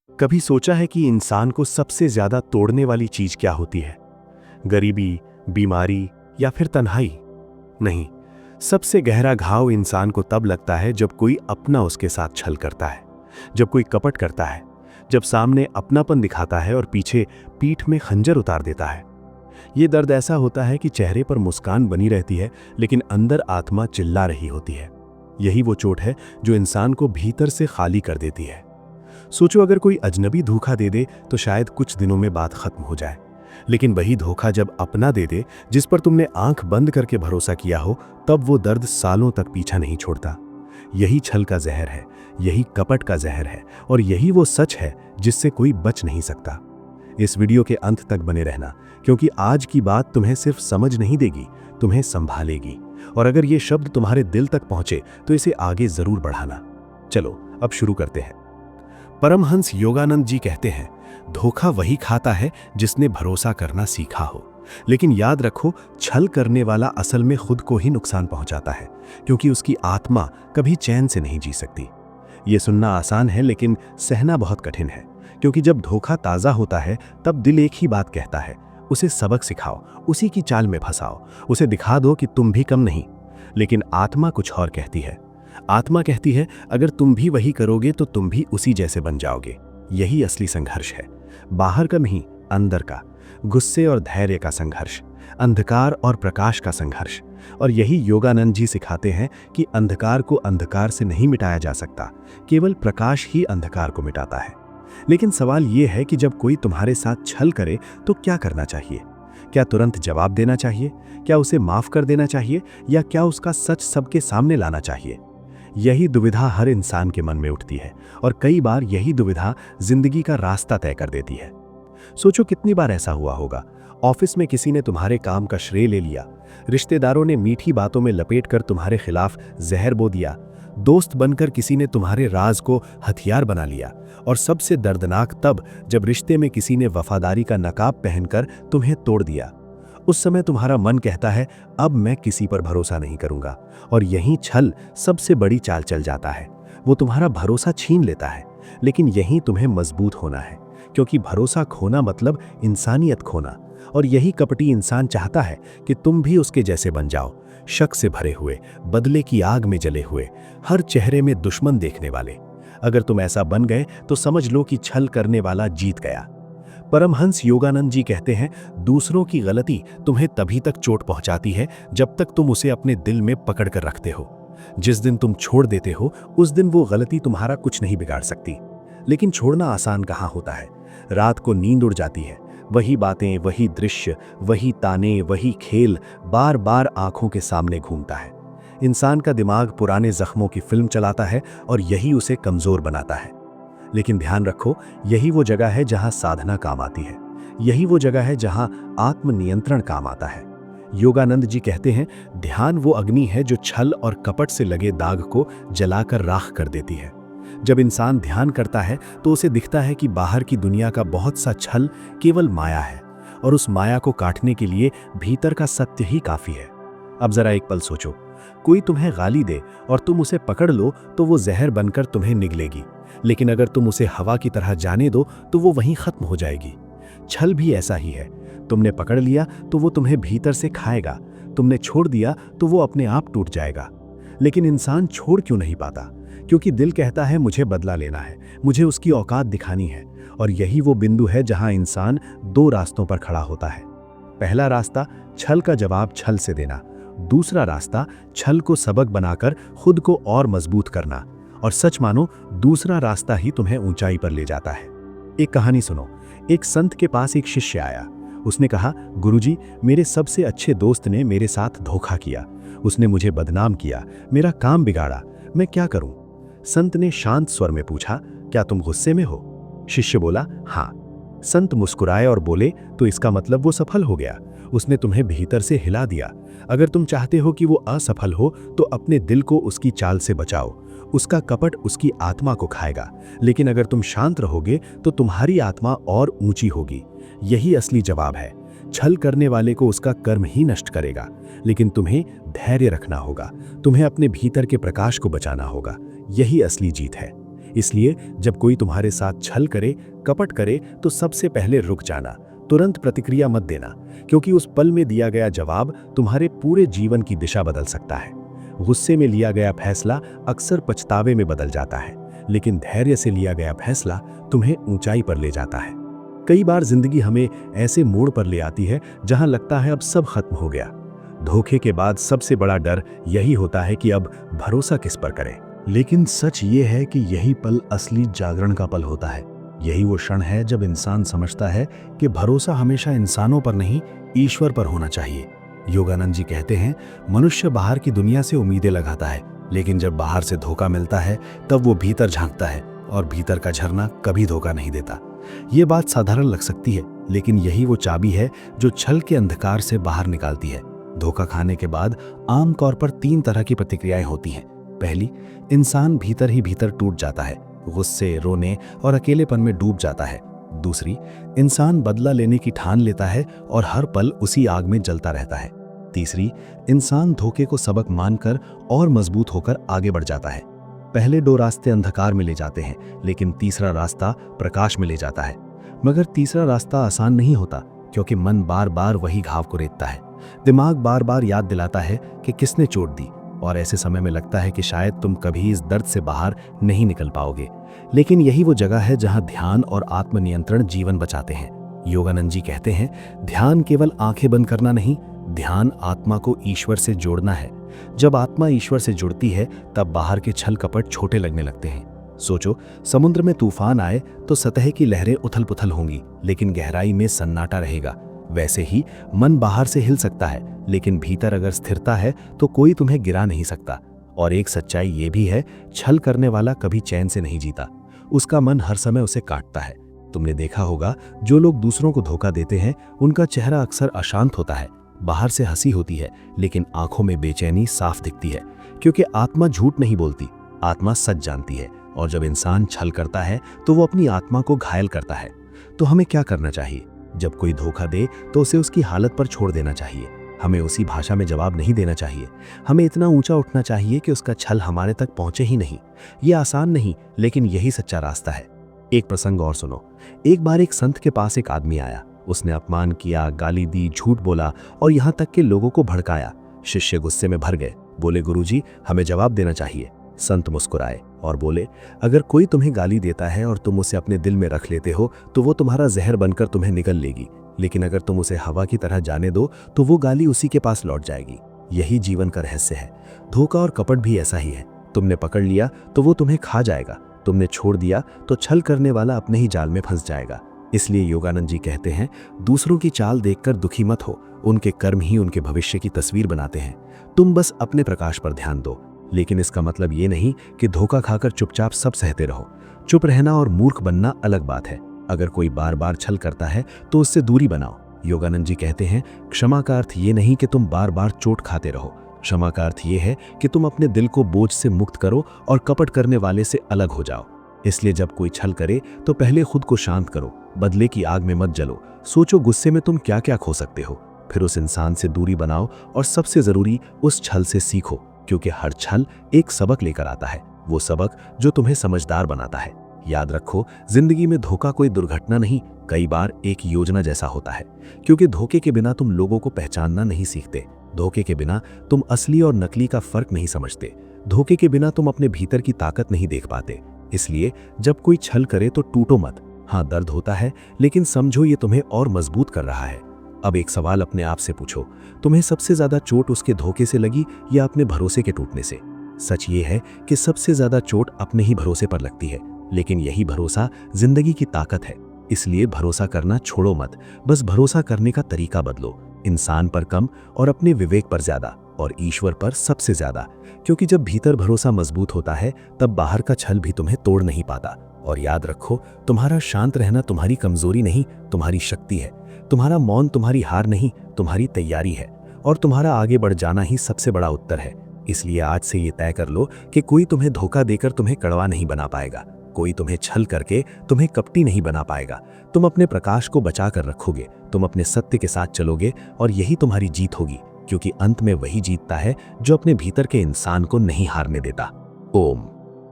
कभी सोचा है कि इंसान को सबसे ज्यादा तोड़ने वाली चीज क्या होती है? गरीबी, बीमारी या फिर तन्हाई? नहीं, सबसे गहरा घाव इंसान को तब लगता है जब कोई अपना उसके साथ छल करता है, जब कोई कपट करता है, जब सामने अपनापन दिखाता है और पीछे पीठ में खंजर उतार देता है। ये दर्द ऐसा होता है कि चेहरे पर मुस्कान बनी रहती है, लेकिन अंदर आत्मा चिल्ला रही होती है। यही वो चोट है जो इंसान को भीतर से खाली कर देती है। सोचो, अगर कोई अजनबी धोखा दे दे तो शायद कुछ दिनों में बात खत्म हो जाए, लेकिन वही धोखा जब अपना दे दे, जिस पर तुमने आंख बंद करके भरोसा किया हो, तब वो दर्द सालों तक पीछा नहीं छोड़ता। यही छल का जहर है, यही कपट का जहर है, और यही वो सच है जिससे कोई बच नहीं सकता। इस वीडियो के अंत तक बने रहना, क्योंकि आज की बात तुम्हें सिर्फ समझ नहीं देगी, तुम्हें संभालेगी। और अगर ये शब्द तुम्हारे दिल तक पहुंचे तो इसे आगे जरूर बढ़ाना। चलो अब शुरू करते हैं। परमहंस योगानंद जी कहते हैं, धोखा वही खाता है जिसने भरोसा करना सीखा हो। लेकिन याद रखो, छल करने वाला असल में खुद को ही नुकसान पहुंचाता है, क्योंकि उसकी आत्मा कभी चैन से नहीं जी सकती। ये सुनना आसान है, लेकिन सहना बहुत कठिन है, क्योंकि जब धोखा ताज़ा होता है तब दिल एक ही बात कहता है, उसे सबक सिखाओ, उसी की चाल में फंसाओ, उसे दिखा दो कि तुम भी कम नहीं। लेकिन आत्मा कुछ और कहती है। आत्मा कहती है, अगर तुम भी वही करोगे तो तुम भी उसी जैसे बन जाओगे। यही असली संघर्ष है, बाहर का नहीं, अंदर का। गुस्से और धैर्य का संघर्ष, अंधकार और प्रकाश का संघर्ष। और यही योगानंद जी सिखाते हैं कि अंधकार को अंधकार से नहीं मिटाया जा सकता, केवल प्रकाश ही अंधकार को मिटाता है। लेकिन सवाल यह है कि जब कोई तुम्हारे साथ छल करे तो क्या करना चाहिए? क्या तुरंत जवाब देना चाहिए? क्या उसे माफ कर देना चाहिए? या क्या उसका सच सबके सामने लाना चाहिए? यही दुविधा हर इंसान के मन में उठती है, और कई बार यही दुविधा जिंदगी का रास्ता तय कर देती है। सोचो, कितनी बार ऐसा हुआ होगा। ऑफिस में किसी ने तुम्हारे काम का श्रेय ले लिया, रिश्तेदारों ने मीठी बातों में लपेटकर तुम्हारे खिलाफ जहर बो दिया, दोस्त बनकर किसी ने तुम्हारे राज को हथियार बना लिया, और सबसे दर्दनाक तब जब रिश्ते में किसी ने वफादारी का नकाब पहनकर तुम्हें तोड़ दिया। उस समय तुम्हारा मन कहता है, अब मैं किसी पर भरोसा नहीं करूंगा। और यही छल सबसे बड़ी चाल चल जाता है। वो तुम्हारा भरोसा छीन लेता है, लेकिन यही तुम्हें मजबूत होना है, क्योंकि भरोसा खोना मतलब इंसानियत खोना। और यही कपटी इंसान चाहता है कि तुम भी उसके जैसे बन जाओ, शक से भरे हुए, बदले की आग में जले हुए, हर चेहरे में दुश्मन देखने वाले। अगर तुम ऐसा बन गए तो समझ लो कि छल करने वाला जीत गया। परमहंस योगानंद जी कहते हैं, दूसरों की गलती तुम्हें तभी तक चोट पहुंचाती है जब तक तुम उसे अपने दिल में पकड़ कर रखते हो। जिस दिन तुम छोड़ देते हो, उस दिन वो गलती तुम्हारा कुछ नहीं बिगाड़ सकती। लेकिन छोड़ना आसान कहाँ होता है। रात को नींद उड़ जाती है, वही बातें, वही दृश्य, वही ताने, वही खेल बार बार आंखों के सामने घूमता है। इंसान का दिमाग पुराने जख्मों की फिल्म चलाता है, और यही उसे कमजोर बनाता है। लेकिन ध्यान रखो, यही वो जगह है जहां साधना काम आती है। यही वो जगह है जहां आत्मनियंत्रण काम आता है। योगानंद जी कहते हैं, ध्यान वो अग्नि है जो छल और कपट से लगे दाग को जलाकर राख कर देती है। जब इंसान ध्यान करता है तो उसे दिखता है कि बाहर की दुनिया का बहुत सा छल केवल माया है, और उस माया को काटने के लिए भीतर का सत्य ही काफी है। अब जरा एक पल सोचो, कोई तुम्हें गाली दे और तुम उसे पकड़ लो तो वो जहर बनकर तुम्हें निगलेगी, लेकिन अगर तुम उसे हवा की तरह जाने दो तो वो वहीं खत्म हो जाएगी। छल भी ऐसा ही है। तुमने पकड़ लिया तो वो तुम्हें भीतर से खाएगा, तुमने छोड़ दिया तो वो अपने आप टूट जाएगा। लेकिन इंसान छोड़ क्यों नहीं पाता? क्योंकि दिल कहता है, मुझे बदला लेना है, मुझे उसकी औकात दिखानी है। और यही वो बिंदु है जहां इंसान दो रास्तों पर खड़ा होता है। पहला रास्ता, छल का जवाब छल से देना। दूसरा रास्ता, छल को सबक बनाकर खुद को और मजबूत करना। और सच मानो, दूसरा रास्ता ही तुम्हें ऊंचाई पर ले जाता है। एक कहानी सुनो। एक संत के पास एक शिष्य आया। उसने कहा, गुरुजी, मेरे सबसे अच्छे दोस्त ने मेरे साथ धोखा किया, उसने मुझे बदनाम किया, मेरा काम बिगाड़ा, मैं क्या करूं? संत ने शांत स्वर में पूछा, क्या तुम गुस्से में हो? शिष्य बोला, हाँ। संत मुस्कुराए और बोले, तो इसका मतलब वो सफल हो गया, उसने तुम्हें भीतर से हिला दिया। अगर तुम चाहते हो कि वो असफल हो तो अपने दिल को उसकी चाल से बचाओ, उसका कपट उसकी आत्मा को खाएगा। लेकिन अगर तुम शांत रहोगे तो तुम्हारी आत्मा और ऊंची होगी। यही असली जवाब है। छल करने वाले को उसका कर्म ही नष्ट करेगा, लेकिन तुम्हें धैर्य रखना होगा, तुम्हें अपने भीतर के प्रकाश को बचाना होगा। यही असली जीत है। इसलिए जब कोई तुम्हारे साथ छल करे, कपट करे, तो सबसे पहले रुक जाना, तुरंत प्रतिक्रिया मत देना, क्योंकि उस पल में दिया गया जवाब तुम्हारे पूरे जीवन की दिशा बदल सकता है। गुस्से में लिया गया फैसला अक्सर पछतावे में बदल जाता है, लेकिन धैर्य से लिया गया फैसला तुम्हें ऊंचाई पर ले जाता है। कई बार जिंदगी हमें ऐसे मोड़ पर ले आती है जहां लगता है अब सब खत्म हो गया। धोखे के बाद सबसे बड़ा डर यही होता है कि अब भरोसा किस पर करें। लेकिन सच ये है कि यही पल असली जागरण का पल होता है। यही वो क्षण है जब इंसान समझता है कि भरोसा हमेशा इंसानों पर नहीं, ईश्वर पर होना चाहिए। योगानंद जी कहते हैं, मनुष्य बाहर की दुनिया से उम्मीदें लगाता है, लेकिन जब बाहर से धोखा मिलता है तब वो भीतर झांकता है, और भीतर का झरना कभी धोखा नहीं देता। ये बात साधारण लग सकती है, लेकिन यही वो चाबी है जो छल के अंधकार से बाहर निकालती है। धोखा खाने के बाद आमतौर पर 3 तरह की प्रतिक्रियाएं होती हैं। पहली, इंसान भीतर ही भीतर टूट जाता है, गुस्से, रोने और अकेलेपन में डूब जाता है। दूसरी, इंसान बदला लेने की ठान लेता है और हर पल उसी आग में जलता रहता है। तीसरी, इंसान धोखे को सबक मानकर और मजबूत होकर आगे बढ़ जाता है। पहले 2 रास्ते अंधकार में ले जाते हैं, लेकिन तीसरा रास्ता प्रकाश में ले जाता है। मगर तीसरा रास्ता आसान नहीं होता, क्योंकि मन बार बार वही घाव को रेतता है। दिमाग बार बार याद दिलाता है कि किसने चोट दी, और ऐसे समय में लगता है कि शायद तुम कभी इस दर्द से बाहर नहीं निकल पाओगे। लेकिन यही वो जगह है जहां ध्यान और आत्मनियंत्रण जीवन बचाते हैं। योगानंद जी कहते हैं, ध्यान केवल आंखें बंद करना नहीं, ध्यान आत्मा को ईश्वर से जोड़ना है। जब आत्मा ईश्वर से जुड़ती है तब बाहर के छल कपट छोटे लगने लगते हैं। सोचो, समुद्र में तूफान आए तो सतह की लहरें उथल पुथल होंगी, लेकिन गहराई में सन्नाटा रहेगा। वैसे ही मन बाहर से हिल सकता है, लेकिन भीतर अगर स्थिरता है तो कोई तुम्हें गिरा नहीं सकता। और एक सच्चाई ये भी है, छल करने वाला कभी चैन से नहीं जीता, उसका मन हर समय उसे काटता है। तुमने देखा होगा, जो लोग दूसरों को धोखा देते हैं उनका चेहरा अक्सर अशांत होता है। बाहर से हंसी होती है, लेकिन आंखों में बेचैनी साफ दिखती है, क्योंकि आत्मा झूठ नहीं बोलती, आत्मा सच जानती है। और जब इंसान छल करता है तो वो अपनी आत्मा को घायल करता है। तो हमें क्या करना चाहिए? जब कोई धोखा दे तो उसे उसकी हालत पर छोड़ देना चाहिए। हमें उसी भाषा में जवाब नहीं देना चाहिए। हमें इतना ऊंचा उठना चाहिए कि उसका छल हमारे तक पहुंचे ही नहीं। ये आसान नहीं, लेकिन यही सच्चा रास्ता है। एक प्रसंग और सुनो। एक बार एक संत के पास एक आदमी आया। उसने अपमान किया, गाली दी, झूठ बोला और यहाँ तक कि लोगों को भड़काया। शिष्य गुस्से में भर गए, बोले, गुरुजी, हमें जवाब देना चाहिए। संत मुस्कुराए और बोले, अगर कोई तुम्हें गाली देता है और तुम उसे अपने दिल में रख लेते हो तो वो तुम्हारा जहर बनकर तुम्हें निगल लेगी, लेकिन अगर तुम उसे हवा की तरह जाने दो तो वो गाली उसी के पास लौट जाएगी। यही जीवन का रहस्य है। धोखा और कपट भी ऐसा ही है। तुमने पकड़ लिया तो वो तुम्हें खा जाएगा, तुमने छोड़ दिया तो छल करने वाला अपने ही जाल में फंस जाएगा। इसलिए योगानंद जी कहते हैं, दूसरों की चाल देखकर दुखी मत हो, उनके कर्म ही उनके भविष्य की तस्वीर बनाते हैं। तुम बस अपने प्रकाश पर ध्यान दो। लेकिन इसका मतलब ये नहीं कि धोखा खाकर चुपचाप सब सहते रहो। चुप रहना और मूर्ख बनना अलग बात है। अगर कोई बार बार छल करता है तो उससे दूरी बनाओ। योगानंद जी कहते हैं, क्षमा का अर्थ ये नहीं कि तुम बार बार चोट खाते रहो। क्षमा का अर्थ ये है कि तुम अपने दिल को बोझ से मुक्त करो और कपट करने वाले से अलग हो जाओ। इसलिए जब कोई छल करे तो पहले खुद को शांत करो, बदले की आग में मत जलो। सोचो गुस्से में तुम क्या क्या खो सकते हो, फिर उस इंसान से दूरी बनाओ और सबसे जरूरी उस छल से सीखो, क्योंकि हर छल एक सबक लेकर आता है, वो सबक जो तुम्हें समझदार बनाता है। याद रखो, जिंदगी में धोखा कोई दुर्घटना नहीं, कई बार एक योजना जैसा होता है। क्योंकि धोखे के बिना तुम लोगों को पहचानना नहीं सीखते, धोखे के बिना तुम असली और नकली का फर्क नहीं समझते, धोखे के बिना तुम अपने भीतर की ताकत नहीं देख पाते। इसलिए जब कोई छल करे तो टूटो मत। हाँ, दर्द होता है, लेकिन समझो ये तुम्हें और मजबूत कर रहा है। अब एक सवाल अपने आप से पूछो, तुम्हें सबसे ज्यादा चोट उसके धोखे से लगी या अपने भरोसे के टूटने से? सच ये है कि सबसे ज्यादा चोट अपने ही भरोसे पर लगती है, लेकिन यही भरोसा जिंदगी की ताकत है। इसलिए भरोसा करना छोड़ो मत, बस भरोसा करने का तरीका बदलो। इंसान पर कम और अपने विवेक पर ज्यादा, और ईश्वर पर सबसे ज्यादा। क्योंकि जब भीतर भरोसा मजबूत होता है तब बाहर का छल भी तुम्हें तोड़ नहीं पाता। और याद रखो, तुम्हारा शांत रहना तुम्हारी कमजोरी नहीं, तुम्हारी शक्ति है। तुम्हारा मौन तुम्हारी हार नहीं, तुम्हारी तैयारी है। और तुम्हारा आगे बढ़ जाना ही सबसे बड़ा उत्तर है। इसलिए आज से ये तय कर लो कि कोई तुम्हें धोखा देकर तुम्हें कड़वा नहीं बना पाएगा, कोई तुम्हें छल करके तुम्हें कपटी नहीं बना पाएगा। तुम अपने प्रकाश को बचा कर रखोगे, तुम अपने सत्य के साथ चलोगे, और यही तुम्हारी जीत होगी। क्योंकि अंत में वही जीतता है जो अपने भीतर के इंसान को नहीं हारने देता। ओम।